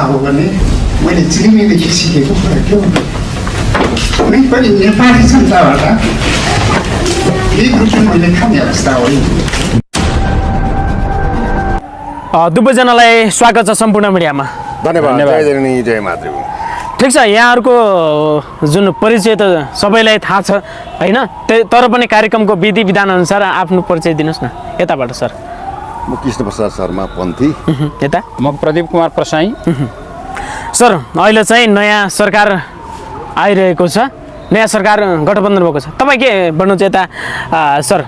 हो भने मैले चिलिमीदेखि सिकेको कुरा के हो कुनै पनि नेपाली जनताबाट ₹1 मैले खाने अवस्था होइन। दुवैजनालाई स्वागत छ सम्पूर्ण मिडियामा। धन्यवाद। जय जननी जय मातृभूमि। ठिक छ, यहाँहरूको जुन परिचय त सबैलाई थाहा छ होइन, तर पनि कार्यक्रमको विधि विधान अनुसार आफ्नो परिचय दिनुहोस् न। यताबाट सर। म कृष्ण प्रसाद शर्मा पन्थी। यता म प्रदीप कुमार प्रसाई। सर, अहिले चाहिँ नयाँ सरकार आइरहेको छ, नयाँ सरकार गठबन्धन भएको छ, तपाईँ के भन्नुहुन्छ यता सर?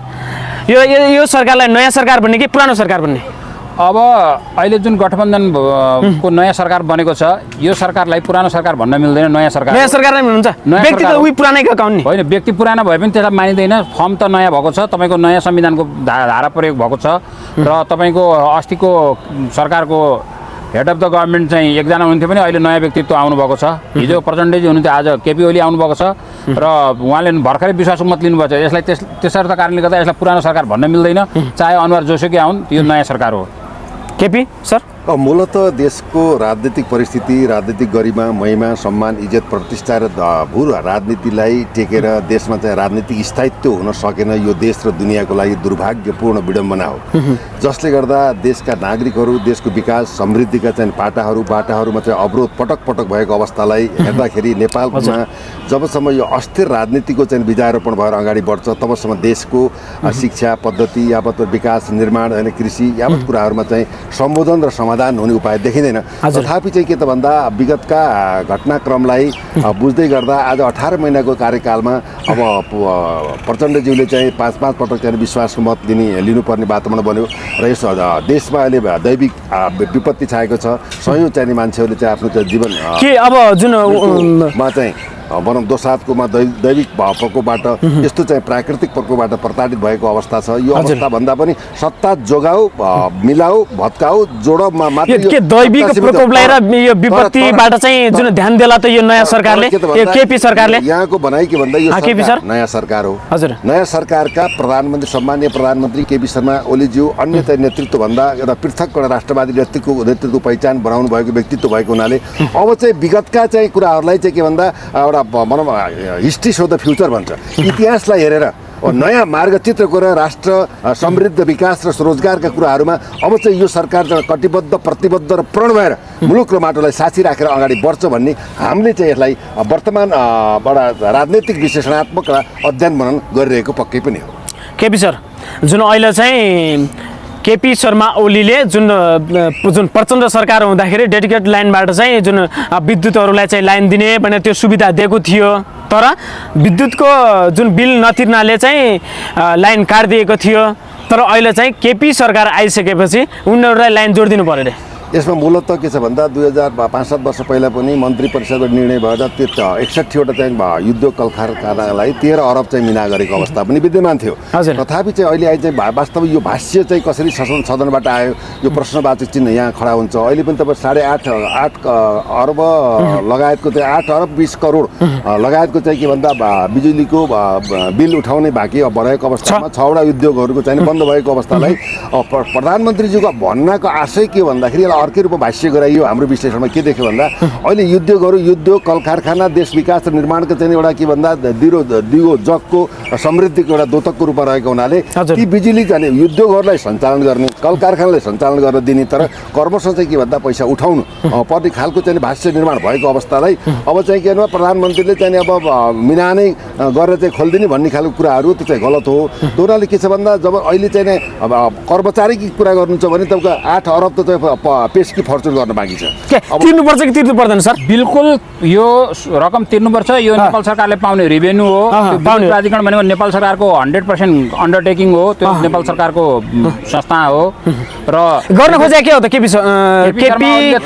यो सरकारलाई नयाँ सरकार भन्ने कि पुरानो सरकार भन्ने? अब अहिले जुन गठबन्धन को नयाँ सरकार बनेको छ, यो सरकारलाई पुरानो सरकार भन्न मिल्दैन, नयाँ सरकार नै भन्नुहुन्छ। व्यक्ति त उही पुरानै काउन्ने होइन, व्यक्ति पुरानो भए पनि त्यसलाई मानिँदैन। फर्म त नयाँ भएको छ, तपाईँको नयाँ संविधानको धारा प्रयोग भएको छ र तपाईँको अस्तिको सरकारको हेड अफ द गभर्मेन्ट चाहिँ एकजना हुनुहुन्थ्यो भने अहिले नयाँ व्यक्तित्व आउनुभएको छ। हिजो प्रचण्डजी हुनुहुन्थ्यो, आज केपी ओली आउनुभएको छ र उहाँले भर्खरै विश्वासको मत लिनुभएको छ। यसलाई त्यसर्थ कारणले गर्दा यसलाई पुरानो सरकार भन्न मिल्दैन, चाहे अनुहार जोसुकै आउन्, यो नयाँ सरकार हो। केपी सर, मूलतः देशको राजनीतिक परिस्थिति, राजनीतिक गरिमा, महिमा, सम्मान, इज्जत, प्रतिष्ठा र भू राजनीतिलाई टेकेर देशमा चाहिँ राजनीतिक स्थायित्व हुन सकेन। यो देश र दुनियाँको लागि दुर्भाग्यपूर्ण विडम्बना हो, जसले गर्दा देशका नागरिकहरू, देशको विकास समृद्धिका चाहिँ बाटाहरूमा चाहिँ अवरोध पटक पटक भएको अवस्थालाई हेर्दाखेरि नेपालमा जबसम्म यो अस्थिर राजनीतिको चाहिँ बीजारोपण भएर अगाडि बढ्छ तबसम्म देशको शिक्षा पद्धति यावत विकास निर्माण अनि कृषि यावत कुराहरूमा चाहिँ सम्बोधन र समाधान हुने उपाय देखिँदैन। तथापि चाहिँ के त भन्दा विगतका घटनाक्रमलाई बुझ्दै गर्दा आज 18 महिनाको कार्यकालमा अब प्रचण्डज्यूले चाहिँ 5 पटक चाहिँ विश्वासको मत लिनुपर्ने वातावरण बन्यो र यस देशमा अहिले दैविक विपत्ति छाएको छ। सयौँ चाहिने मान्छेहरूले चाहिँ आफ्नो जीवन के अब जुनमा चाहिँ भनौँ दोसाधकोमा दैविक प्रकोपबाट यस्तो चाहिँ प्राकृतिक प्रकोपबाट प्रताडित भएको अवस्था छ। यो अवस्था भन्दा पनि सत्ता जोगाऊ, मिलाऊ, भत्काऊ, जोड मात्र के दैविक प्रकोपलाई र यो विपत्तिबाट चाहिँ जुन ध्यान देला त यो नयाँ सरकारले, केपी सरकारले यहाँको भनाइ के भन्दा यो सरकार नयाँ सरकार हो। हजुर, नयाँ सरकारका प्रधानमन्त्री सम्माननीय प्रधानमन्त्री केपी शर्मा ओलीज्यू अन्य चाहिँ नेतृत्व भन्दा एउटा पृथक एउटा राष्ट्रवादी नेतृत्व पहिचान बनाउनु भएको व्यक्तित्व भएको हुनाले अब चाहिँ विगतका चाहिँ कुराहरूलाई चाहिँ के भन्दा एउटा भनौँ हिस्ट्री सो द फ्युचर भन्छ, इतिहासलाई हेरेर नयाँ मार्गचित्रको र राष्ट्र समृद्ध विकास र रोजगारका कुराहरूमा अब चाहिँ यो सरकार कटिबद्ध, प्रतिबद्ध र प्रण भएर मुलुक र माटोलाई साक्षी राखेर अगाडि बढ्छ भन्ने हामीले चाहिँ यसलाई वर्तमानबाट राजनैतिक विश्लेषणात्मक अध्ययन मनन गरिरहेको पक्कै पनि हो। केपी सर, जुन अहिले चाहिँ केपी शर्मा ओलीले जुन प्रचण्ड सरकार हुँदाखेरि डेडिकेट लाइनबाट चाहिँ जुन विद्युतहरूलाई चाहिँ लाइन दिने भनेर त्यो सुविधा दिएको थियो, तर विद्युतको जुन बिल नतिर्नाले चाहिँ लाइन काटिदिएको थियो। तर अहिले चाहिँ केपी सरकार आइसकेपछि उनीहरूलाई लाइन जोडिदिनु पऱ्यो अरे। यसमा मूलतः के छ भन्दा 2005-7 वर्ष पहिला पनि मन्त्री परिषदको निर्णय भएर त्यो 61वटा चाहिँ युद्ध कल कारखानालाई 13 अरब चाहिँ मिना गरेको अवस्था पनि विद्यमान थियो। तथापि चाहिँ अहिले चाहिँ वास्तवमा यो भाष्य चाहिँ कसरी सदनबाट आयो, यो प्रश्नवाचक चिन्ह यहाँ खडा हुन्छ। अहिले पनि तपाईँ 8.5 अरब लगायतको चाहिँ 8 अरब 20 करोड लगायतको चाहिँ के भन्दा बिजुलीको बिल उठाउने बाँकी रहेको अवस्थामा 6वटा उद्योगहरूको चाहिँ बन्द भएको अवस्थालाई प्रधानमन्त्रीज्यूको भन्नको आशय के भन्दाखेरि अर्कै रूपमा भाष्य गराइयो। हाम्रो विश्लेषणमा के देख्यो भन्दा अहिले उद्योग कल कारखाना देश विकास र निर्माणको चाहिँ एउटा के भन्दा दिगो जगको समृद्धिको एउटा दोतकको रूपमा रहेको हुनाले ती बिजुली जाने उद्योगहरूलाई सञ्चालन गर्ने, कल कारखानालाई सञ्चालन गर्न दिने, तर कर्मश चाहिँ के भन्दा पैसा उठाउनु पर्ने खालको चाहिँ भाष्य निर्माण भएको अवस्थालाई अब चाहिँ के भन्दा प्रधानमन्त्रीले चाहिँ अब मिना नै गरेर चाहिँ खोलिदिने भन्ने खालको कुराहरू त्यो चाहिँ गलत हो। त्यो हुनाले के छ भन्दा जब अहिले चाहिँ अब कर्मचारीकी कुरा गर्नुहुन्छ भने तपाईँको 8 अरब त चाहिँ पेशकी फर्चुन गर्न बाँकी छ। तिर्नुपर्छ कि तिर्नु पर्दैन सर? बिल्कुल यो रकम तिर्नुपर्छ। यो नेपाल सरकारले पाउने रेभेन्यू हो। प्राधिकरण भनेको नेपाल सरकारको 100% अन्डरटेकिङ हो, त्यो नेपाल सरकारको संस्था हो र गर्न खोजेको के हो त केपी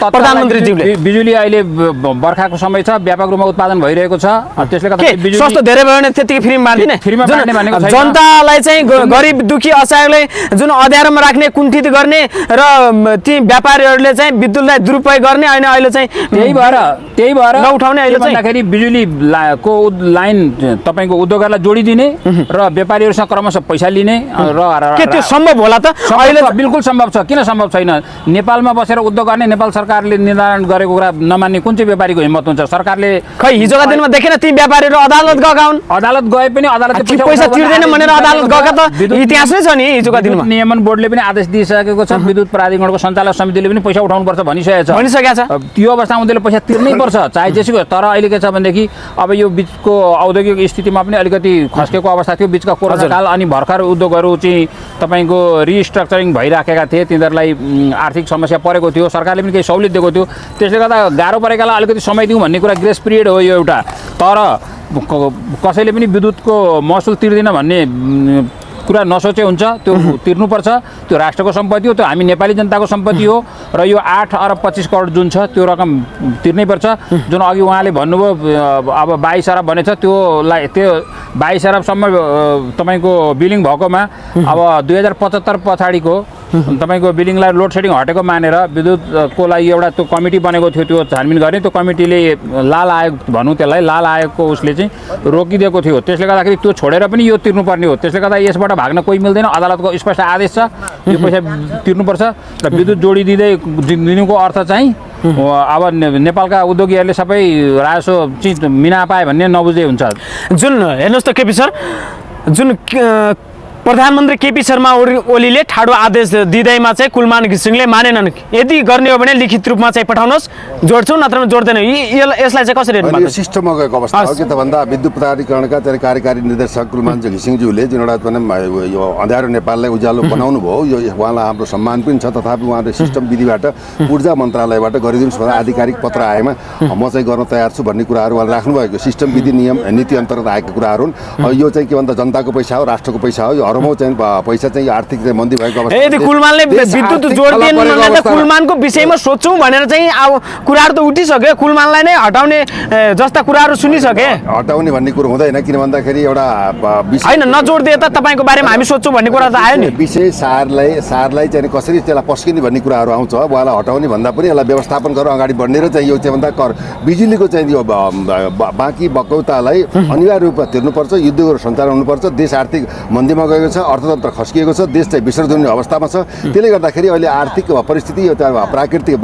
प्रधानमन्त्रीज्यूले? बिजुली अहिले बर्खाको समय छ, व्यापक रूपमा उत्पादन भइरहेको छ, त्यसले गर्दा बिजुली सस्तो धेरै भयो भने त्यतिकै फ्रीमा बाँड्दिने, फ्रीमा बाँड्ने भनेको छैन। जनतालाई चाहिँ गरिब दुखी असहायलाई जुन अँध्यारोमा राख्ने, कुण्ठित गर्ने र ती व्यापारीहरूलाई मन्त्रीहरूले चाहिँ विद्युतलाई दुरुपयोग गर्ने होइन अहिले चाहिँ त्यही भएर नउठाउने अहिले चाहिँ भन्दाखेरि बिजुलीको लाइन तपाईँको उद्योगहरूलाई जोडिदिने र व्यापारीहरूसँग क्रमशः पैसा लिने के त्यो सम्भव होला त अहिले बिल्कुल सम्भव छ। किन सम्भव छैन? नेपालमा बसेर उद्योग गर्ने नेपाल सरकारले निर्धारण गरेको कुरा नमान्ने कुन चाहिँ व्यापारीको हिम्मत हुन्छ? सरकारले खै हिजोका दिनमा देखेन ती व्यापारीहरू अदालत गएका हुन्, अदालत गए पनि अदालतले पैसा तिर्दैन भनेर अदालत गएका त इतिहास नै छ नि। हिजोका दिनमा नियमन बोर्डले पनि आदेश दिइसकेको छ, विद्युत प्राधिकरणको सञ्चालक समितिले पनि पैसा उठाउनुपर्छ भनिसकेको छ। त्यो अवस्थामा उनीहरूले पैसा तिर्नै पर्छ चाहे जेसुकै। तर अहिले के छ भनेदेखि अब यो बिचको औद्योगिक स्थितिमा पनि अलिकति खस्केको अवस्था थियो बिचका कोरोना काल, अनि भर्खर उद्योगहरू चाहिँ तपाईँको रिस्ट्रक्चरिङ भइराखेका थिए, तिनीहरूलाई आर्थिक समस्या परेको थियो, सरकारले पनि केही सहुलियत दिएको थियो। त्यसले गर्दा गाह्रो परेकालाई अलिकति समय दिउँ भन्ने कुरा ग्रेस पिरियड हो यो एउटा। तर कसैले पनि विद्युतको महसुल तिर्दिन भन्ने कुरा नसोचे हुन्छ। त्यो तिर्नुपर्छ, त्यो राष्ट्रको सम्पत्ति हो, त्यो हामी नेपाली जनताको सम्पत्ति हो र यो 8 अरब 25 करोड जुन छ त्यो रकम तिर्नै पर्छ। जुन अघि उहाँले भन्नुभयो अब 22 अरब भनेछ, त्यो 22 अरबसम्म तपाईँको बिलिङ भएकोमा अब 2075 पछाडिको तपाईँको बिलिङलाई लोड सेडिङ हटेको मानेर विद्युतको लागि एउटा त्यो कमिटी बनेको थियो, त्यो छानबिन गर्ने। त्यो कमिटीले लाल आयोग भनौँ त्यसलाई, लाल आयोगको उसले चाहिँ रोकिदिएको थियो। त्यसले गर्दाखेरि त्यो छोडेर पनि यो तिर्नुपर्ने हो। त्यसले गर्दा यसबाट भाग्न कोही मिल्दैन, अदालतको स्पष्ट आदेश छ, यो पैसा तिर्नुपर्छ। र विद्युत जोडिदिँदै दिनुको अर्थ चाहिँ अब नेपालका उद्योगीहरूले सबै राजस्व चिज मिना पाए भन्ने नबुझे हुन्छ। जुन हेर्नुहोस् त केपी सर, जुन प्रधानमन्त्री केपी शर्मा ओलीले ठाडो आदेश दिँदैमा चाहिँ कुलमान घिसिङले मानेनन्। यदि गर्ने हो भने लिखित रूपमा चाहिँ पठाउनुहोस्, जोड्छौँ नत्र जोड्दैन। यसलाई चाहिँ कसरी हेर्नु? यो सिस्टममा गएको अवस्था हो कि त भन्दा विद्युत प्राधिकरणका चाहिँ कार्यकारी निर्देशक कुलमान घिसिङज्यूले जुन एउटा यो अँध्यारो नेपाललाई उज्यालो बनाउनु भयो, यो उहाँलाई हाम्रो सम्मान पनि छ। तथापि उहाँले सिस्टम विधिबाट ऊर्जा मन्त्रालयबाट गरिदिनुहोस् भनेर आधिकारिक पत्र आएमा म चाहिँ गर्न तयार छु भन्ने कुराहरू उहाँले राख्नुभएको सिस्टम विधि नियम नीति अन्तर्गत आएका कुराहरू हुन्। यो चाहिँ के भन्दा जनताको पैसा हो, राष्ट्रको पैसा हो। यो अरबौँ चाहिँ पैसा चाहिँ आर्थिक चाहिँ मन्दी भएको अवस्था। यदि कुलमानले विद्युत जोड्दिएन भने त कुलमानको विषयमा सोच्छौँ भनेर चाहिँ अब कुराहरू त उठिसक्यो। कुलमानलाई नै हटाउने जस्ता कुराहरू सुनिसके। हटाउने भन्ने कुरो हुँदैन, किन भन्दाखेरि एउटा होइन नजोड्दिए त तपाईँको बारेमा हामी सोध्छौँ भन्ने कुरा त आयो नि। विषय सारलाई चाहिँ कसरी त्यसलाई पस्किने भन्ने कुराहरू आउँछ। उहाँलाई हटाउने भन्दा पनि यसलाई व्यवस्थापन गरेर अगाडि बढ्ने र चाहिँ यो चाहिँ भन्दा बिजुलीको चाहिँ यो बाँकी बकौतालाई अनिवार्य रूपमा तिर्नुपर्छ, युद्धहरू सञ्चालन हुनुपर्छ। देश आर्थिक मन्दीमा गएको छ, अर्थतन्त्र खस्किएको छ, देश चाहिँ विसर्जन हुने अवस्थामा छ। त्यसले गर्दाखेरि अहिले आर्थिक परिस्थिति यो प्राकृतिक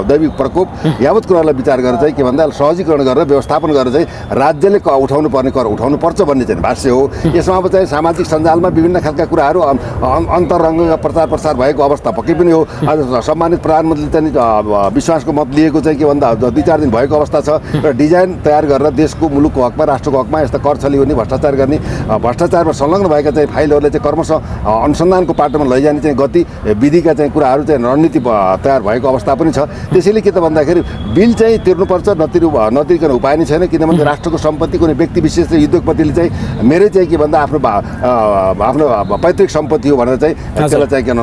दैविक प्रकोप यावत कुरालाई विचार गरेर चाहिँ के भन्दा सहजीकरण गरेर व्यवस्थापन गरेर चाहिँ राज्यले उठाउनु पर्ने कर उठाउनु पर्छ भन्ने चाहिँ भाष्य हो। यसमा अब चाहिँ सामाजिक सञ्जालमा विभिन्न खालका कुराहरू अन्तरङ्गका प्रचार प्रसार भएको अवस्था पक्कै पनि हो। आज सम्मानित प्रधानमन्त्रीले चाहिँ विश्वासको मत लिएको चाहिँ के भन्दा 2-4 दिन भएको अवस्था छ र डिजाइन तयार गरेर देशको मुलुकको हकमा राष्ट्रको हकमा यस्ता कर छली हुने भ्रष्टाचार गर्ने भ्रष्टाचारमा संलग्न भएका चाहिँ फाइलहरूले चाहिँ क्रमशः अनुसन्धानको पाटोमा लैजाने चाहिँ गति विधिका चाहिँ कुराहरू चाहिँ रणनीति तयार भएको अवस्था पनि छ। त्यसैले के त भन्दाखेरि बिल चाहिँ तिर्नुपर्छ, नतिर्कन उपाय नै छैन। किनभने राष्ट्रको सम्पत्ति कुनै व्यक्ति विशेष चाहिँ उद्योगपतिले चाहिँ मेरै चाहिँ के भन्दा आफ्नो पैतृक सम्पत्ति हो भनेर चाहिँ त्यसलाई चाहिँ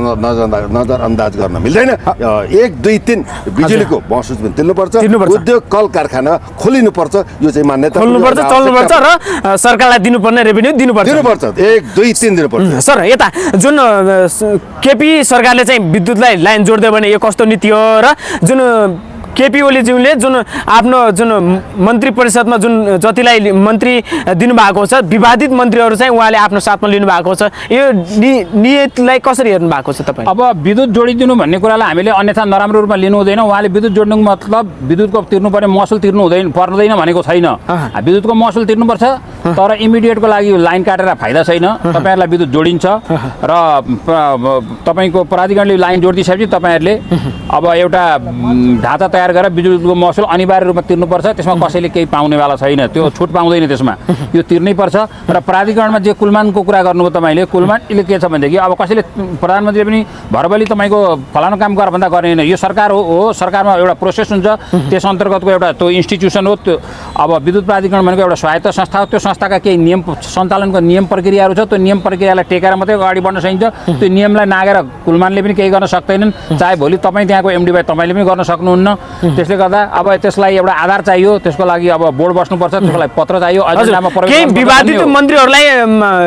नजरअन्दाज गर्न मिल्दैन। 1, 2, 3 बिजुलीको महसुस पनि तिर्नुपर्छ, उद्योग कल कारखाना खोलिनुपर्छ, यो चाहिँ मान्यता खोल्नुपर्छ, चल्नुपर्छ र सरकारलाई दिनुपर्ने रेभेन्यू दिनुपर्छ। 1, 2, 3 दिनुपर्छ। सर यता जुन केपी सरकारले चाहिँ विद्युतलाई लाइन जोड्दै भने यो कस्तो नीति हो र जुन केपी ओलीज्यूले जुन आफ्नो जुन मन्त्री परिषदमा जुन जतिलाई मन्त्री दिनुभएको छ विवादित मन्त्रीहरू चाहिँ उहाँले आफ्नो साथमा लिनुभएको छ, यो नियतलाई कसरी हेर्नु भएको छ तपाईँ? अब विद्युत जोडिदिनु भन्ने कुरालाई हामीले अन्यथा नराम्रो रूपमा लिनु हुँदैन। उहाँले विद्युत जोड्नुको मतलब विद्युतको तिर्नुपर्ने महसुल तिर्नु पर्दैन भनेको छैन। विद्युतको महसुल तिर्नुपर्छ, तर इमिडिएटको लागि लाइन काटेर फाइदा छैन। तपाईँहरूलाई विद्युत जोडिन्छ र तपाईँको प्राधिकरणले लाइन जोडिदिइसकेपछि तपाईँहरूले अब एउटा ढाँचा तयार गरेर बिजुलीको महसुल अनिवार्य रूपमा तिर्नुपर्छ। त्यसमा कसैले केही पाउनेवाला छैन, त्यो छुट पाउँदैन त्यसमा, यो तिर्नै पर्छ। र प्राधिकरणमा जे कुलमानको कुरा गर्नुभयो तपाईँले, कुलमानले के छ भनेदेखि अब कसैले प्रधानमन्त्रीले पनि भरबली तपाईँको फलानु काम गर भन्दा गर्ने होइन। यो सरकार हो, सरकारमा एउटा प्रोसेस हुन्छ, त्यस अन्तर्गतको एउटा त्यो इन्स्टिट्युसन हो। त्यो अब विद्युत प्राधिकरण भनेको एउटा स्वायत्त संस्था हो। त्यो संस्थाका केही नियम सञ्चालनको नियम प्रक्रियाहरू छ, त्यो नियम प्रक्रियालाई टेकेर मात्रै अगाडि बढ्न सकिन्छ। त्यो नियमलाई नागेर कुलमानले पनि केही गर्न सक्दैनन्, चाहे भोलि तपाईँ त्यहाँको एमडी भाइ तपाईँले पनि गर्न सक्नुहुन्न। त्यसले गर्दा अब त्यसलाई एउटा आधार चाहियो, त्यसको लागि अब बोर्ड बस्नुपर्छ, त्यसको लागि पत्र चाहियो। केही विवादित मन्त्रीहरूलाई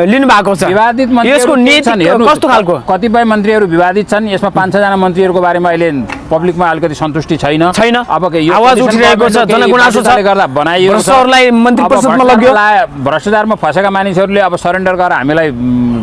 लिनु भएको छ, विवादित यसको नीति कस्तो खालको? कतिपय मन्त्रीहरू विवादित छन्। यसमा 5-6 जना मन्त्रीहरूको बारेमा अहिले पब्लिकमा अलिकति सन्तुष्टि छैन। अब यो आवाज उठिरहेको छ, जनगुनासो छ, गर्दा बनाइयो, भ्रष्टहरूलाई मन्त्री परिषदमा लग्यो। भ्रष्टाचारमा फँसेका मानिसहरूले अब सरेन्डर गरेर हामीलाई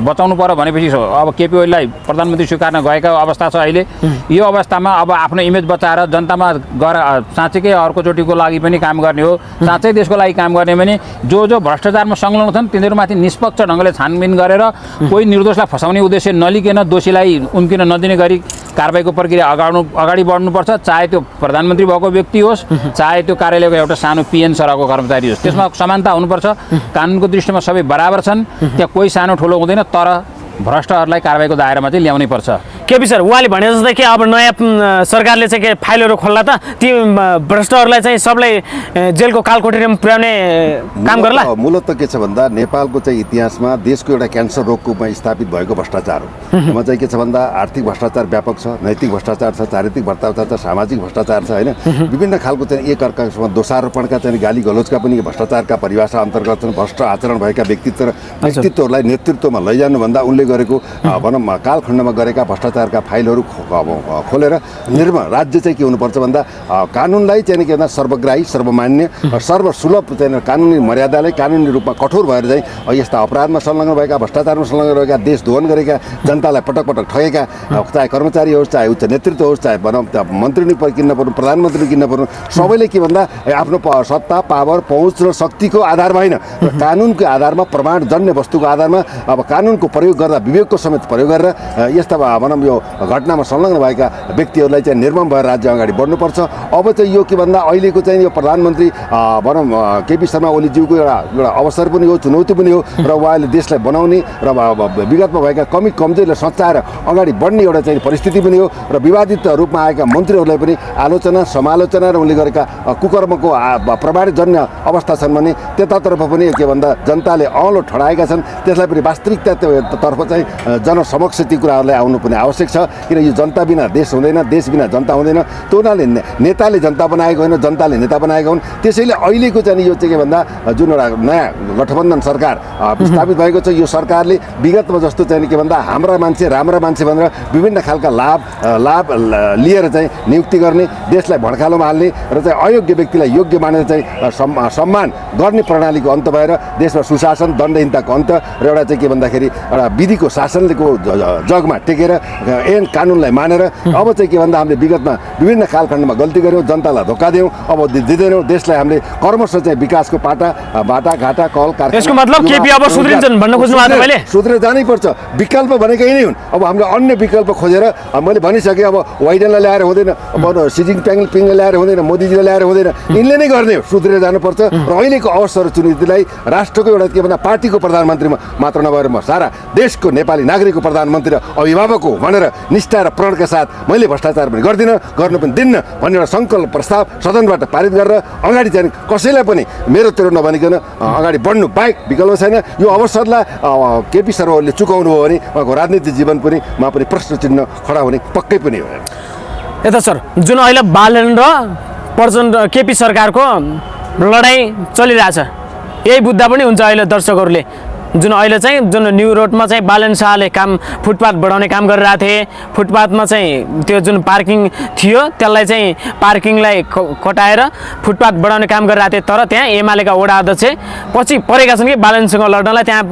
बचाउनु पर्यो भनेपछि अब केपी ओलीलाई प्रधानमन्त्री स्वीकार्न गएका अवस्था छ अहिले। यो अवस्थामा अब आफ्नो इमेज बचाएर जनतामा गएर साँच्चैकै अर्कोचोटिको लागि पनि काम गर्ने हो, साँच्चै देशको लागि काम गर्ने भने जो भ्रष्टाचारमा संलग्न छन् तिनीहरूमाथि निष्पक्ष ढङ्गले छानबिन गरेर कोही निर्दोषलाई फसाउने उद्देश्य नलिकन दोषीलाई उम्किन नदिने गरी कारबाहीको प्रक्रिया अगाडि बढ्नुपर्छ। चाहे त्यो प्रधानमन्त्री भएको व्यक्ति होस्, चाहे त्यो कार्यालयको एउटा सानो पिएन सरहको कर्मचारी होस्, त्यसमा समानता हुनुपर्छ। कानुनको दृष्टिमा सबै बराबर छन्, त्यहाँ कोही सानो ठुलो हुँदैन, तर भ्रष्टहरूलाई कारबाहीको दायरामा चाहिँ ल्याउनै पर्छ। केपी सर, उहाँले भने जस्तै कि अब नयाँ सरकारले चाहिँ के फाइलहरू खोल्ला त ती भ्रष्टहरूलाई चाहिँ सबलाई जेलको कालकोठरीमा पुर्याउने काम गर्ला? मूलत के छ भन्दा नेपालको चाहिँ इतिहासमा देशको एउटा क्यान्सर रोगको रूपमा स्थापित भएको भ्रष्टाचार हो। यसमा चाहिँ के छ भन्दा आर्थिक भ्रष्टाचार व्यापक छ, नैतिक भ्रष्टाचार छ, चारित्रिक भ्रष्टाचार छ, सामाजिक भ्रष्टाचार छ होइन। विभिन्न खालको चाहिँ एक अर्कासँग दोषारोपणका चाहिँ गाली गलोचका पनि भ्रष्टाचारका परिभाषा अन्तर्गत छन्। भ्रष्ट आचरण भएका व्यक्तित्वहरूलाई नेतृत्वमा लैजानुभन्दा उनले गरेको भनौँ कालखण्डमा गरेका भ्रष्टाचारका फाइलहरू खोलेर राज्य चाहिँ के हुनुपर्छ भन्दा कानुनलाई चाहिँ के भन्दा सर्वग्राही, सर्वमान्य, सर्वसुलभ चाहिँ कानुनी मर्यादालाई कानुनी रूपमा कठोर भएर चाहिँ यस्ता अपराधमा संलग्न भएका, भ्रष्टाचारमा संलग्न रहेका, देश धोवन गरेका, जनतालाई पटक पटक ठगेका, चाहे कर्मचारी होस्, चाहे उच्च नेतृत्व होस्, चाहे भनौँ मन्त्री किन्न पर्नु, प्रधानमन्त्री किन्न पर्नु, सबैले के भन्दा आफ्नो सत्ता, पावर, पहुँच र शक्तिको आधारमा होइन, कानुनको आधारमा, प्रमाणजन्य वस्तुको आधारमा अब कानुनको प्रयोग गर्दा विवेकको समेत प्रयोग गरेर यस्ता भनौँ यो घटनामा संलग्न भएका व्यक्तिहरूलाई चाहिँ निर्मम भएर राज्य अगाडि बढ्नुपर्छ। अब चाहिँ यो के भन्दा अहिलेको चाहिँ यो प्रधानमन्त्री भनौँ केपी शर्मा ओलीज्यूको एउटा अवसर पनि हो, चुनौती पनि हो र उहाँले देशलाई बनाउने र विगतमा भएका कमी कमजोरीलाई सच्याएर अगाडि बढ्ने एउटा चाहिँ परिस्थिति पनि हो र विवादित रूपमा आएका मन्त्रीहरूलाई पनि आलोचना, समालोचना र उनले गरेका कुकर्मको प्रमाणजन्य अवस्था छन् भने त्यतातर्फ पनि के भन्दा जनताले औँलो ठडाएका छन्। त्यसलाई पनि वास्तविकतातर्फ चाहिँ जनसमक्ष ती कुराहरूलाई आउनु पनि आवश्यक छ, किन यो जनता बिना देश हुँदैन, देश बिना जनता हुँदैन। त्यो हुनाले नेताले जनता बनाएको होइन, जनताले नेता बनाएको हुन्। त्यसैले अहिलेको चाहिँ यो चाहिँ के भन्दा जुन एउटा नयाँ गठबन्धन सरकार स्थापित भएको छ, यो सरकारले विगतमा जस्तो चाहिँ के भन्दा हाम्रा मान्छे राम्रा मान्छे भनेर विभिन्न खालका लाभ लिएर चाहिँ नियुक्ति गर्ने, देशलाई भड्कालोमा हाल्ने र चाहिँ अयोग्य व्यक्तिलाई योग्य मानेर चाहिँ सम्मान गर्ने प्रणालीको अन्त भएर देशमा सुशासन, दण्डहीनताको अन्त र एउटा चाहिँ के भन्दाखेरि एउटा विधिको शासनको जगमा टेकेर ऐन कानुनलाई मानेर अब चाहिँ के भन्दा हामीले विगतमा विभिन्न कालखण्डमा गल्ती गऱ्यौँ, जनतालाई धोका दियौँ, अब दिँदैनौँ, देशलाई हामीले क्रमशः चाहिँ विकासको बाटाघाटा कल कारखाना। यसको मतलब केपी अब सुध्रिन्छन् भन्न खोज्नु भएको तपाईँले? सुध्रेर जानै पर्छ। विकल्प भनेको यही नै हुन्। अब हामीले अन्य विकल्प खोजेर मैले भनिसकेँ, अब वाइडेनलाई ल्याएर हुँदैन, अब सी जिनपिङले ल्याएर हुँदैन, मोदीजीले ल्याएर हुँदैन, यिनले नै गर्ने हो। सुध्रेर जानुपर्छ र अहिलेको अवसर चुनौतीलाई राष्ट्रको एउटा के भन्दा पार्टीको प्रधानमन्त्रीमा मात्र नभएर म सारा देशको नेपाली नागरिकको प्रधानमन्त्री र अभिभावक हो भनेर निष्ठा र प्रणका साथ मैले भ्रष्टाचार पनि गर्दिनँ, गर्नु पनि दिन्न भन्ने एउटा सङ्कल्प प्रस्ताव सदनबाट पारित गरेर अगाडि चाहिँ कसैलाई पनि मेरो तेरो नभनिकन अगाडि बढ्नु बाहेक विकल्प छैन। यो अवसरलाई केपी शर्मा ओलीले चुकाउनु हो भने उहाँको राजनीतिक जीवन पनि प्रश्न चिन्ह खडा हुने पक्कै पनि हो। यता सर, जुन अहिले बालन र प्रचण्ड केपी सरकारको लडाइँ चलिरहेछ, यही बुझ्दा पनि हुन्छ अहिले दर्शकहरूले। जुन अहिले चाहिँ जुन न्यू रोडमा चाहिँ बालन शाहले फुटपाथ बढाउने काम गरिरहेको थिए, फुटपाथमा चाहिँ त्यो जुन पार्किङ थियो त्यसलाई चाहिँ पार्किङलाई कटाएर फुटपाथ बढाउने काम गरिरहेको थिए। तर त्यहाँ एमालेका वडा अध्यक्ष पछि परेका छन् कि बालनसँग लड्नलाई। त्यहाँ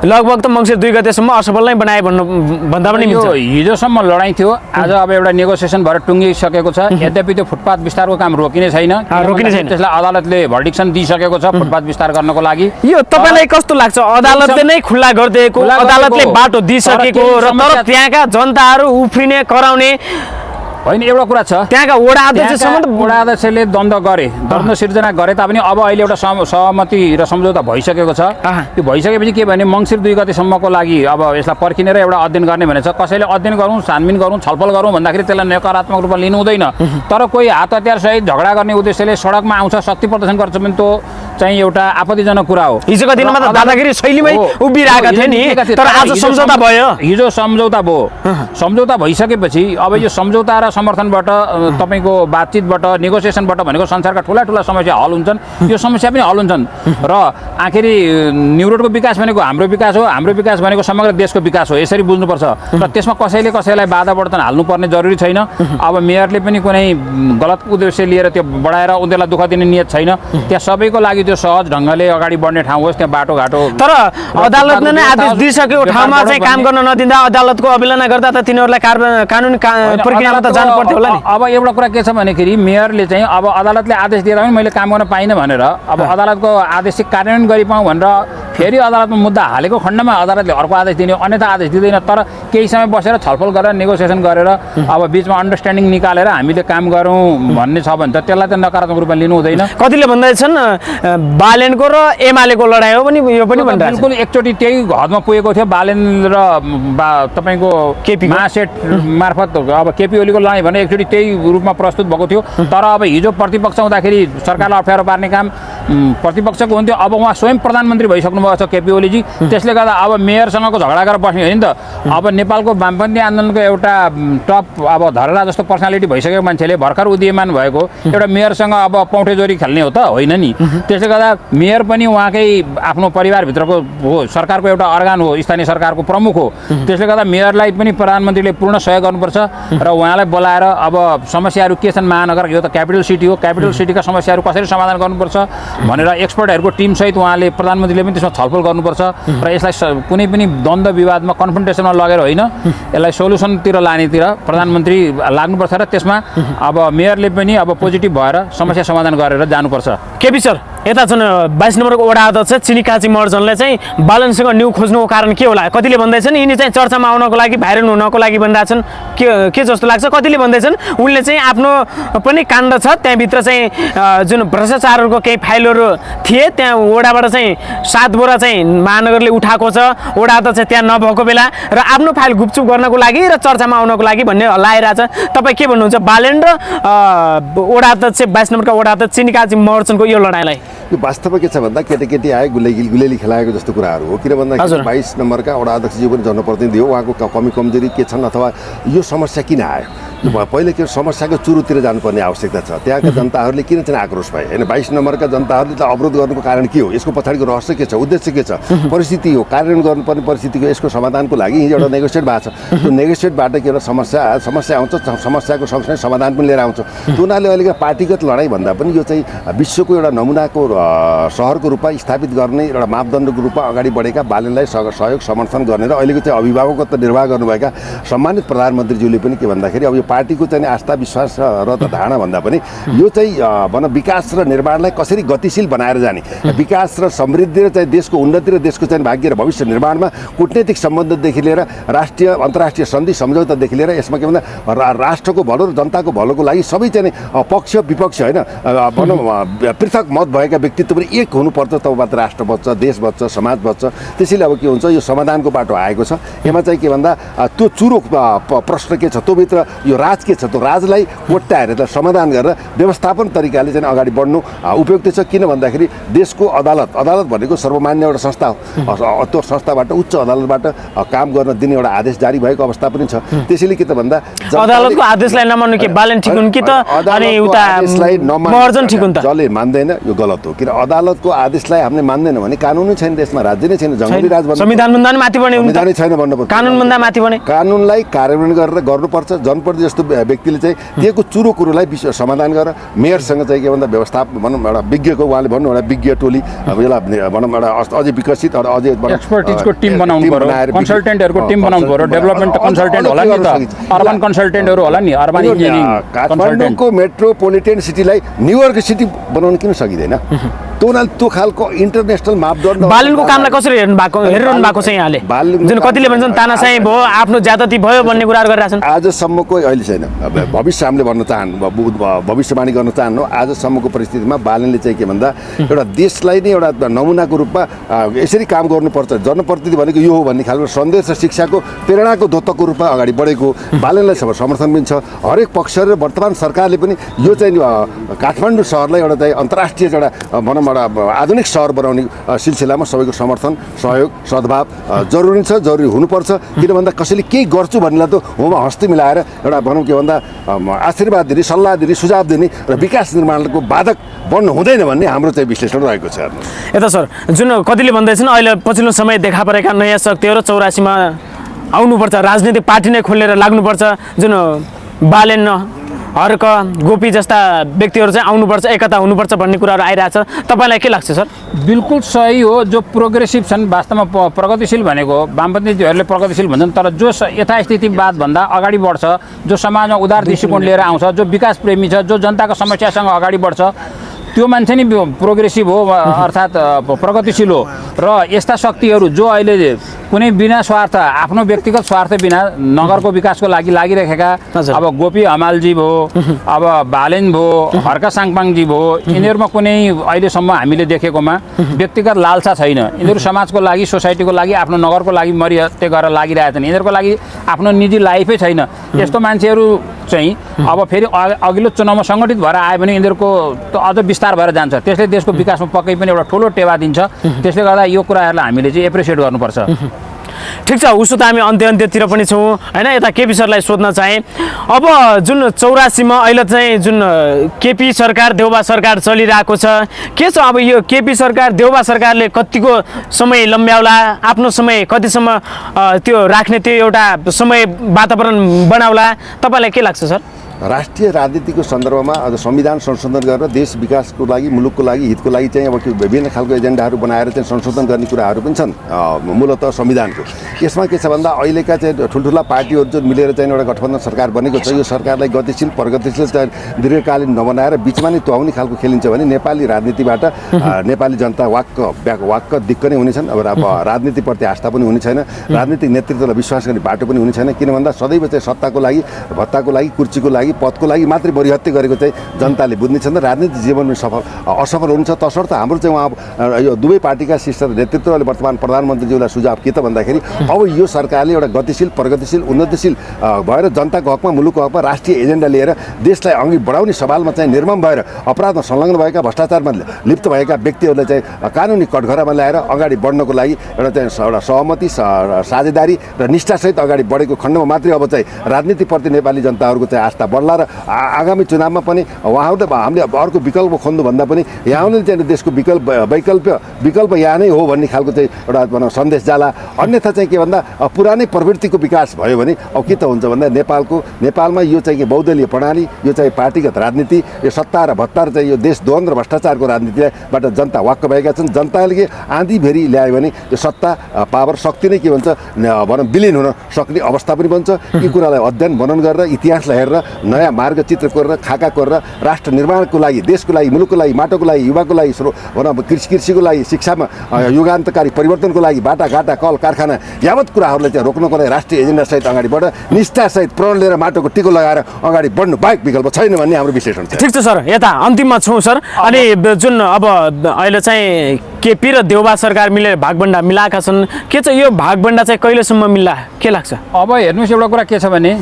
लगभग त मङ्सिर 2 गतेसम्म असफल नै बनाए भन्दा पनि मिल्छ। हिजोसम्म लडाइँ थियो, आज अब एउटा नेगोसिएसन भएर टुङ्गिसकेको छ। यद्यपि त्यो फुटपाथ विस्तारको काम रोकिने छैन, त्यसलाई अदालतले भर्डिक्सन दिइसकेको छ फुटपाथ विस्तार गर्नको लागि। यो तपाईँलाई कस्तो लाग्छ? अदालतले नै खुल्ला गरिदिएको, अदालतले बाटो दिइसकेको र तर त्यहाँका जनताहरू उफ्रिने कराउने होइन। एउटा कुरा छ, त्यहाँका वडा अध्यक्षले द्वन्द्व गरे, द्वन्द्व सिर्जना गरे तापनि अब अहिले एउटा सहमति र सम्झौता भइसकेको छ। त्यो भइसकेपछि के भने मङ्सिर 2 गतेसम्मको लागि अब यसलाई पर्खिने र एउटा अध्ययन गर्ने भनेको छ। कसैले अध्ययन गरौँ, छानबिन गरौँ, छलफल गरौँ भन्दाखेरि त्यसलाई नकारात्मक रूपमा लिनु हुँदैन। तर कोही हात हतियार सहित झगडा गर्ने उद्देश्यले सडकमा आउँछ, शक्ति प्रदर्शन गर्छ भने त्यो चाहिँ एउटा आपत्तिजनक कुरा हो। हिजोको दिनमा त दादागिरी शैलीमै उभिरहेका थिए नि, तर आज सम्झौता भयो। हिजो सम्झौता भयो, सम्झौता भइसकेपछि अब यो सम्झौता र समर्थनबाट तपाईँको बातचितबाट नेगोसिएसनबाट भनेको संसारका ठुला समस्या हल हुन्छन्, यो समस्या पनि हल हुन्छन्। र आखिरी न्युरोडको विकास भनेको हाम्रो विकास हो, हाम्रो विकास भनेको समग्र देशको विकास हो, यसरी बुझ्नुपर्छ। र त्यसमा कसैलाई बाधा बर्तन हाल्नुपर्ने जरुरी छैन। अब मेयरले पनि कुनै गलत उद्देश्य लिएर त्यो बढाएर उनीहरूलाई दुःख दिने नियत छैन। त्यहाँ सबैको लागि त्यो सहज ढङ्गले अगाडि बढ्ने ठाउँ होस्, त्यहाँ बाटोघाटो। तर अदालतले नै आदेश दिइसकेको ठाउँमा चाहिँ काम गर्न नदिँदा अदालतको अवहेलना गर्दा त तिनीहरूलाई कानुनी प्रक्रियामा त जानु पर्थ्यो होला नि। अब एउटा कुरा के छ भनेखेरि मेयरले चाहिँ अब अदालतले आदेश दिँदा पनि मैले काम गर्न पाइनँ भनेर अब अदालतको आदेश चाहिँ कार्यान्वयन गरिपाउँ भनेर फेरि अदालतमा मुद्दा हालेको खण्डमा अदालतले अर्को आदेश दिने, अन्यथा आदेश दिँदैन। तर केही समय बसेर छलफल गरेर नेगोसिएसन गरेर अब बिचमा अन्डरस्ट्यान्डिङ निकालेर हामीले काम गरौँ भन्ने छ भने त त्यसलाई त नकारात्मक रूपमा लिनु हुँदैन। कतिले भन्दैछन् बालेनको र एमालेको लडाइँ हो पनि, यो पनि भनिरहेको छ। बिल्कुल एकचोटि त्यही हदमा पुगेको थियो बालेन र तपाईँको केपी महासेट मार्फत। अब केपी ओलीको लडाइँ भने एकचोटि त्यही रूपमा प्रस्तुत भएको थियो। तर अब हिजो प्रतिपक्ष हुँदाखेरि सरकारलाई अप्ठ्यारो पार्ने काम प्रतिपक्षको हुन्थ्यो, अब उहाँ स्वयं प्रधानमन्त्री भइसक्नु भएको छ केपी ओलीजी। त्यसले गर्दा अब मेयरसँगको झगडा गरेर बस्ने होइन नि त। अब नेपालको वामपन्थी आन्दोलनको एउटा टप अब धरला जस्तो पर्सनालिटी भइसकेको मान्छेले भर्खर उदीयमान भएको एउटा मेयरसँग अब पौठेजोरी खेल्ने हो त होइन नि। त्यसले गर्दा मेयर पनि उहाँकै आफ्नो परिवारभित्रको हो, सरकारको एउटा अर्गान हो, स्थानीय सरकारको प्रमुख हो। त्यसले गर्दा मेयरलाई पनि प्रधानमन्त्रीले पूर्ण सहयोग गर्नुपर्छ र उहाँलाई बोलाएर अब समस्याहरू के छन्, महानगर यो त क्यापिटल सिटी हो, क्यापिटल सिटीका समस्याहरू कसरी समाधान गर्नुपर्छ भनेर एक्सपर्टहरूको टिमसहित उहाँले प्रधानमन्त्रीले पनि त्यसमा छलफल गर्नुपर्छ र यसलाई कुनै पनि द्वन्द्व विवादमा कन्फ्रन्टेसनमा लगेर होइन, यसलाई सोल्युसनतिर लानेतिर प्रधानमन्त्री लाग्नुपर्छ र त्यसमा अब मेयरले पनि अब पोजिटिभ भएर समस्या समाधान गरेर जानुपर्छ। केपी सर, यता जुन 22 नम्बरको वडा अध्यक्ष चिनीकाजी महर्जनले चाहिँ बालनसँग न्यू खोज्नुको कारण के होला? कतिले भन्दैछन् यिनी चाहिँ चर्चामा आउनको लागि, भाइरल हुनको लागि भनिरहेछन्, के जस्तो लाग्छ? कतिले भन्दैछन् उनले चाहिँ आफ्नो पनि काण्ड छ, त्यहाँभित्र चाहिँ जुन भ्रष्टाचारहरूको केही फाइलहरू थिए, त्यहाँ वडाबाट चाहिँ 7 बोरा चाहिँ महानगरले उठाएको छ, वडा अध्यक्ष त्यहाँ नभएको बेला, र आफ्नो फाइल गुपचुप गर्नको लागि र चर्चामा आउनको लागि भन्ने हल्लाइरहेछ। तपाईँ के भन्नुहुन्छ बालेन र वडा अध्यक्ष 22 नम्बरका वडा अध्यक्ष चिनीकाजी महर्जनको यो लडाइँलाई? यो वास्तवमा के छ भन्दा केटी आए गुलेली खेलाएको जस्तो कुराहरू हो। किन भन्दाखेरि 22 नम्बरका वडा अध्यक्षज्यू पनि जनप्रतिनिधि हो, उहाँको कमी कमजोरी के छन् अथवा यो समस्या किन आयो, पहिले के समस्याको चुरुतिर जानुपर्ने आवश्यकता छ। त्यहाँका जनताहरूले किन चाहिँ आक्रोश भए होइन, 22 नम्बरका जनताहरूले त अवरोध गर्नुको कारण के हो, यसको पछाडिको रहस्य के छ, उद्देश्य के छ, परिस्थिति हो, कार्यान्वयन गर्नुपर्ने परिस्थितिको यसको समाधानको लागि हिजो एउटा नेगोसिएट भएको छ। त्यो नेगोसिएटबाट के एउटा समस्या आउँछ, समस्याको सँगसँगै समाधान पनि लिएर आउँछ। त्यो हुनाले अहिलेको पार्टीगत लडाइँ भन्दा पनि यो चाहिँ विश्वको एउटा नमुनाको सहरको रूपमा स्थापित गर्ने एउटा मापदण्डको रूपमा अगाडि बढेका बालेनलाई सहयोग समर्थन गर्ने र अहिलेको चाहिँ अभिभावकत्व निर्वाह गर्नुभएका सम्मानित प्रधानमन्त्रीज्यूले पनि के भन्दाखेरि अब यो पार्टीको चाहिँ आस्था विश्वास र त धारणा भन्दा पनि यो चाहिँ भनौँ विकास र निर्माणलाई कसरी गतिशील बनाएर जाने, विकास र समृद्धि र चाहिँ देशको उन्नति र देशको चाहिँ भाग्य र भविष्य निर्माणमा कूटनैतिक सम्बन्धदेखि लिएर राष्ट्रिय अन्तर्राष्ट्रिय सन्धि सम्झौतादेखि लिएर यसमा के भन्दा राष्ट्रको भलो र जनताको भलोको लागि सबै चाहिँ पक्ष विपक्ष होइन भनौँ पृथक मत भएका व्यक्तित्व पनि एक हुनुपर्छ, तब मात्र राष्ट्र बच्छ, देश बच्छ, समाज बच्छ। त्यसैले अब के हुन्छ, यो समाधानको बाटो आएको छ। यसमा चाहिँ के भन्दा त्यो चुरो प्रश्न के छ, त्योभित्र यो राज के छ, त्यो राजलाई कोट्याएर त्यसलाई समाधान गरेर व्यवस्थापन तरिकाले चाहिँ अगाडि बढ्नु उपयुक्त छ। किन भन्दाखेरि देशको अदालत भनेको सर्वमान्य एउटा संस्था हो, त्यो संस्थाबाट उच्च अदालतबाट काम गर्न दिने एउटा आदेश जारी भएको अवस्था पनि छ। त्यसैले के त भन्दा अदालतको आदेशलाई नमान्नु के बालेन ठिक हुन् कि त अनि उता महर्जन ठिक हुन् त? जसले मान्दैन यो गलत हो। किन अदालतको आदेशलाई हामीले मान्दैन भने कानुनै छैन देशमा, राज्य नै छैन, जङ्गली राज भन्नु, संविधानभन्दा माथि बन्ने संविधानै छैन भन्नुपर्छ, कानुनभन्दा माथि बने, कानुनलाई कार्यान्वयन गरेर गर्नुपर्छ। जनप्रति जस्तो व्यक्तिले चाहिँ दिएको चुरो कुरोलाई समाधान गरेर मेयरसँग चाहिँ के भन्दा व्यवस्थापन भनौँ एउटा विज्ञको उहाँले भन्नु एउटा विज्ञ टोली अब यसलाई भनौँ एउटा अझै विकसित एउटा अझै एक्सपर्टिजको टिम बनाउनु पर्यो, कन्सल्टेन्टहरूको टिम बनाउनु पर्यो, डेभलपमेन्ट कन्सल्टेन्ट होला नि त, अर्बन कन्सल्टेन्टहरू होला नि, अर्बन इन्जिनियरिङ काठमाडौँको मेट्रोपोलिटन सिटीलाई न्युयोर्क सिटी बनाउन किन सकिँदैन? त्यो खालको इन्टरनेसनल मापदण्ड बालेनको कामलाई कसरी हेरिरहनु भएको छ यहाँले? जुन कतिले भन्छन् तानाशाही भयो, आफ्नो ज्यादती भयो भन्ने कुराहरू गरिरहेछन्। आजसम्मको अहिले छैन, भविष्य हामीले भन्न भविष्यवाणी गर्न चाहनु, आजसम्मको परिस्थितिमा बालेनले चाहिँ के भन्दा एउटा देशलाई नै एउटा नमुनाको रूपमा यसरी काम गर्नुपर्छ, जनप्रतिनिधि भनेको यो हो भन्ने खालको सन्देश र शिक्षाको प्रेरणाको द्योतकको रूपमा अगाडि बढेको बालेनलाई समर्थन पनि छ। हरेक पक्ष र वर्तमान सरकारले पनि यो चाहिँ काठमाडौँ सहरलाई एउटा चाहिँ अन्तर्राष्ट्रिय एउटा भनौँ एउटा आधुनिक सहर बनाउने सिलसिलामा सबैको समर्थन सहयोग सद्भाव जरुरी छ, जरुरी हुनुपर्छ। किन भन्दा कसैले केही गर्छु भन्नेलाई त हुँमा हस्ती मिलाएर एउटा भनौँ के भन्दा आशीर्वाद दिने, सल्लाह दिने, सुझाव दिने र विकास निर्माणको बाधक बन्नु हुँदैन भन्ने हाम्रो चाहिँ विश्लेषण रहेको छ। यता सर जुन कतिले भन्दैछन् अहिले पछिल्लो समय देखा परेका नयाँ शक्तिहरू 84मा आउनुपर्छ, राजनीतिक पार्टी नै खोलेर लाग्नुपर्छ, जुन बालेन हर्क गोपी जस्ता व्यक्तिहरू चाहिँ आउनुपर्छ, एकता हुनुपर्छ भन्ने कुराहरू आइरहेछ। तपाईँलाई के लाग्छ सर? बिल्कुल सही हो। जो प्रोग्रेसिभ छन्, वास्तवमा प्रगतिशील भनेको वामपन्थीहरूले प्रगतिशील भन्छन्, तर जो यथास्थितिवादभन्दा अगाडि बढ्छ, जो समाजमा उदार दृष्टिकोण लिएर आउँछ, जो विकास प्रेमी छ, जो जनताको समस्यासँग अगाडि बढ्छ, त्यो मान्छे नै प्रोग्रेसिभ हो, अर्थात् प्रगतिशील हो। र यस्ता शक्तिहरू जो अहिले कुनै बिना स्वार्थ, आफ्नो व्यक्तिगत स्वार्थ बिना नगरको विकासको लागि लागिरहेका, अब गोपी हमालजी भयो, अब बालेन भयो, हर्क साङपाङजी भयो, यिनीहरूमा कुनै अहिलेसम्म हामीले देखेकोमा व्यक्तिगत लालसा छैन। यिनीहरू समाजको लागि, सोसाइटीको लागि, आफ्नो नगरको लागि मरिहत्ते गरेर लागिरहेछन्। यिनीहरूको लागि आफ्नो निजी लाइफै छैन। यस्तो मान्छेहरू चाहिँ अब फेरि अघिल्लो चुनावमा सङ्गठित भएर आयो भने यिनीहरूको अझ विस्तार भएर जान्छ। त्यसले देशको विकासमा पक्कै पनि एउटा ठुलो टेवा दिन्छ। त्यसले गर्दा यो कुराहरूलाई हामीले चाहिँ एप्रिसिएट गर्नुपर्छ। ठिक छ, उसो त हामी अन्त्यतिर पनि छौँ होइन। यता केपी सरलाई सोध्न चाहेँ, अब जुन 84मा अहिले चाहिँ जुन केपी सरकार देउबा सरकार चलिरहेको छ, के छ अब यो केपी सरकार देउबा सरकारले कतिको समय लम्ब्याउला, आफ्नो समय कतिसम्म त्यो राख्ने, त्यो एउटा समय वातावरण बनाउला, तपाईँलाई के लाग्छ सर? राष्ट्रिय राजनीतिको सन्दर्भमा अझ संविधान संशोधन गरेर देश विकासको लागि, मुलुकको लागि, हितको लागि चाहिँ अब विभिन्न खालको एजेन्डाहरू बनाएर चाहिँ संशोधन गर्ने कुराहरू पनि छन् मूलतः संविधानको। यसमा के छ भन्दा अहिलेका चाहिँ ठुल्ठुला पार्टीहरू जो मिलेर चाहिँ एउटा गठबन्धन सरकार बनेको छ, यो सरकारलाई गतिशील प्रगतिशील चाहिँ दीर्घकालीन नबनाएर बिचमा नै तुहाउने खालको खेलिन्छ भने नेपाली राजनीतिबाट नेपाली जनता वाक्क दिक्क नै हुनेछन्। अब राजनीतिप्रति आस्था पनि हुने छैन, राजनीतिक नेतृत्वलाई विश्वास गर्ने बाटो पनि हुने छैन। किन भन्दा सदैव चाहिँ सत्ताको लागि, भत्ताको लागि, कुर्सीको लागि, पदको लागि मात्रै मरिहत्ते गरेको चाहिँ जनताले बुझ्नेछन् र राजनीतिक जीवनमा असफल हुन्छ। तसर्थ हाम्रो चाहिँ उहाँ यो दुवै पार्टीका शीर्ष नेतृत्वले वर्तमान प्रधानमन्त्रीज्यूलाई सुझाव के त भन्दाखेरि अब यो सरकारले एउटा गतिशील, प्रगतिशील, उन्नतिशील भएर जनताको हकमा, मुलुकको हकमा राष्ट्रिय एजेन्डा लिएर देशलाई अघि बढाउने सवालमा चाहिँ निर्मम भएर अपराधमा संलग्न भएका, भ्रष्टाचारमा लिप्त भएका व्यक्तिहरूलाई चाहिँ कानुनी कठघरामा ल्याएर अगाडि बढ्नको लागि एउटा सहमति, साझेदारी र निष्ठासहित अगाडि बढेको खण्डमा मात्रै अब चाहिँ राजनीतिप्रति नेपाली जनताहरूको चाहिँ आस्था बढ्ला र आगामी चुनावमा पनि उहाँहरूले हामीले अर्को विकल्प खोज्नुभन्दा पनि यहाँले चाहिँ देशको विकल्प यहाँ नै हो भन्ने खालको चाहिँ एउटा भनौँ सन्देश जाला। अन्यथा चाहिँ के भन्दा पुरानै प्रवृत्तिको विकास भयो भने अब के त हुन्छ भन्दा नेपालमा यो चाहिँ बहुदलीय प्रणाली, यो चाहिँ पार्टीगत राजनीति, यो सत्ता र भत्ता र चाहिँ यो देश द्वन्द्व र भ्रष्टाचारको राजनीतिबाट जनता वाक्क भएका छन्। जनताले के आँधी भेरी ल्यायो भने यो सत्ता, पावर, शक्ति नै के भन्छ भनौँ विलिन हुन सक्ने अवस्था पनि बन्छ। यी कुरालाई अध्ययन मनन गरेर, इतिहासलाई हेरेर, नयाँ मार्गचित्र गरेर, खाका गरेर राष्ट्र निर्माणको लागि, देशको लागि, मुलुकको लागि, माटोको लागि, युवाको लागि, भनौँ कृषिको लागि, शिक्षामा युगान्तकारी परिवर्तनको लागि बाटाघाटा, कल कारखाना यावत कुराहरूलाई चाहिँ रोक्नको लागि राष्ट्रिय एजेन्डासहित अगाडि बढेर निष्ठासहित प्रण लिएर माटोको टिको लगाएर अगाडि बढ्नु बाहेक विकल्प छैन भन्ने हाम्रो विश्लेषण छ। ठिक छ सर, यता अन्तिममा छौँ सर। अनि जुन अब अहिले चाहिँ केपी र देउबा सरकार मिलेर भागभण्डा मिलाएका छन्, के चाहिँ यो भागभण्डा चाहिँ कहिलेसम्म मिल्ला, के लाग्छ? अब हेर्नुहोस्, एउटा कुरा के छ भने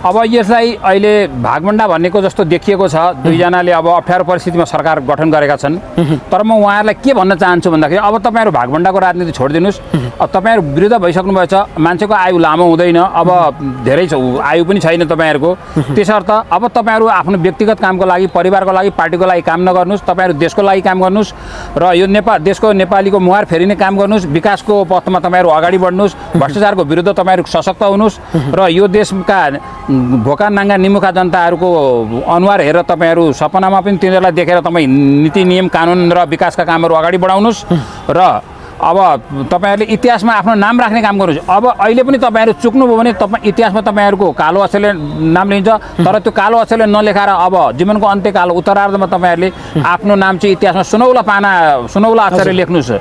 अब यसलाई अहिले भागभण्डा भनेको जस्तो देखिएको छ। दुईजनाले अब अप्ठ्यारो परिस्थितिमा सरकार गठन गरेका छन्। तर म उहाँहरूलाई के भन्न चाहन्छु भन्दाखेरि अब तपाईँहरू भागभण्डाको राजनीति छोडिदिनुहोस्। अब तपाईँहरू विरुद्ध भइसक्नु भएछ, मान्छेको आयु लामो हुँदैन, अब धेरै आयु पनि छैन तपाईँहरूको। त्यसर्थ अब तपाईँहरू आफ्नो व्यक्तिगत कामको लागि, परिवारको लागि, पार्टीको लागि काम नगर्नुहोस्, तपाईँहरू देशको लागि काम गर्नुहोस् र यो देशको नेपालीको मुहार फेरिने काम गर्नुहोस्। विकासको पथमा तपाईँहरू अगाडि बढ्नुहोस्, भ्रष्टाचारको विरुद्ध तपाईँहरू सशक्त हुनुहोस् र यो देशका भोका नाङ्गा निमुखा जनताहरूको अनुहार हेरेर तपाईँहरू सपनामा पनि तिनीहरूलाई देखेर तपाईँ नीति, नियम, कानुन र विकासका कामहरू अगाडि बढाउनुहोस् र अब तपाईँहरूले इतिहासमा आफ्नो नाम राख्ने काम गर्नुहोस्। अब अहिले पनि तपाईँहरू चुक्नुभयो भने इतिहासमा तपाईँहरूको कालो अक्षरले नाम लिन्छ, तर त्यो कालो अक्षरले नलेखाएर अब जीवनको अन्त्यकाल उत्तरार्धमा तपाईँहरूले आफ्नो नाम चाहिँ इतिहासमा सुनौला अक्षरले लेख्नुहोस्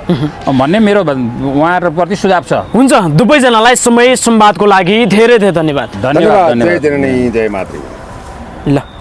भन्ने मेरो उहाँहरूप्रति सुझाव छ। हुन्छ, दुवैजनालाई समय संवादको लागि धेरै धेरै धन्यवाद। धन्यवाद। जय जननी जय मातृ। ल।